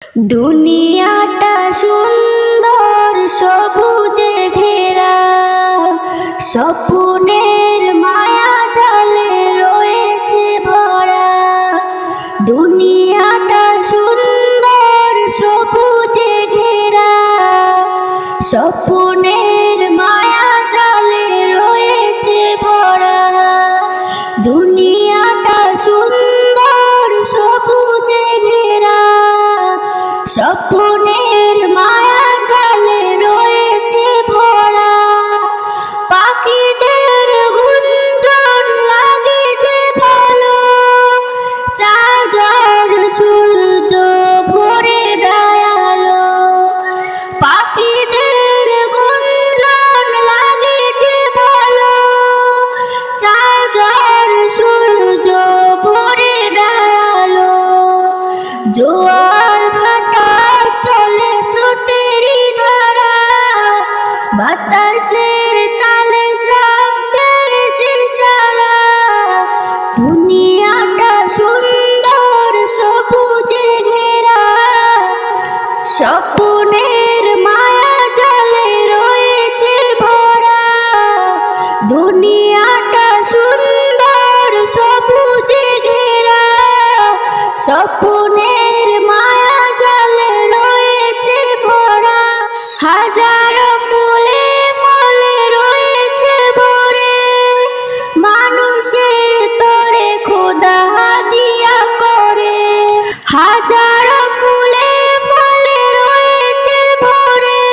দুনিয়াটা সুন্দর সবুজে ঘেরা, স্বপ্নের মায়া জালে রয়েছে ভরা। দুনিয়াটা সুন্দর সবুজে ঘেরা, স্বপ্নের মায়া জালে রয়েছে ভরা। দুনিয়াটা সুন্দর সবুজে ঘেরা, স্বপ্নের মায়া জালে রয়েছে ভরা। পাখিদের গুঞ্জন লাগে যে ভালো, চাঁদ আর সূর্য ভরে দয়ালো। পাখিদের গুঞ্জন লাগে যে ভালো, চাঁদ আর সূর্য ভরে দয়ালো। জোয়ার ভাটা চলে স্রোতেরই ধারা, বাতাসের তালে শব্দের যে সারা। দুনিয়াটা সুন্দর সবুজে ঘেরা, স্বপ্নের মায়া জালে রয়েছে ভরা। দুনিয়াটা সুন্দর সবুজে ঘেরা, স্বপ্নের মায়া জালে রয়েছে ভরা। হাজারো ফুলে ফলে রয়েছে ভরে, মানুষের তরে খোদা হাদিয়া করে। হাজারো ফুলে ফলে রয়েছে ভরে,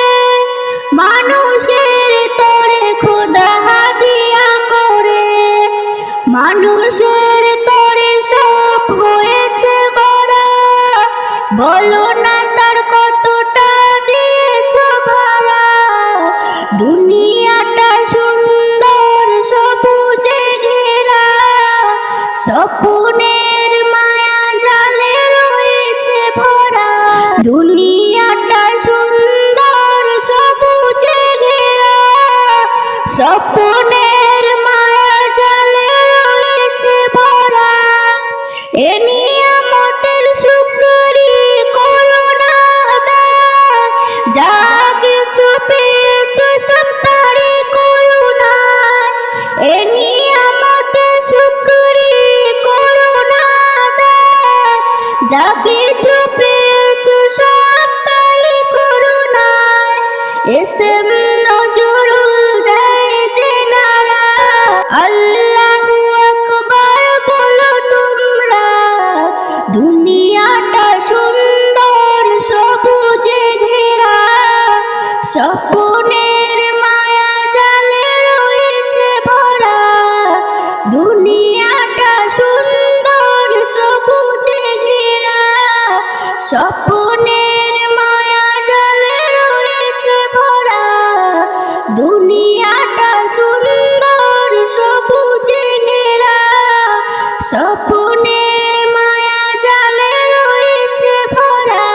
মানুষের তরে খোদা হাদিয়া করে। মানুষের তরে সব হয়েছে গড়া, বলো না তার কতটা দিয়েছ ভাড়া। দুনিয়াটা সুন্দর সবুজে ঘেরা, স্বপ্নের মায়া জালে রয়েছে ভরা। দুনিয়াটা সুন্দর সবুজে ঘেরা, স্বপ্নের মায়া জালে রয়েছে ভরা। এ নিয়ামতের শুকরি করো না আদায়, যা কিছু পেয়েছ সব তারই করুণায়। এ নিয়ামতের শুকরি করো না আদায়, যা কিছু পেয়েছ সব তারই করুণায়। এসেম নজরুল দেয় যে নারা, আল্লাহু আকবার বলো তোমরা। দুনিয়াটা সুন্দর সবুজে ঘেরা, স্বপ্নের মায়া জালে রয়েছে ভরা। দুনিয়াটা সুন্দর সবুজে ঘেরা, স্বপ্নের মায়া জালে রয়েছে ভরা। দুনিয়াটা সুন্দর সবুজে ঘেরা, স্বপ্নের মায়া জালে রয়েছে ভরা।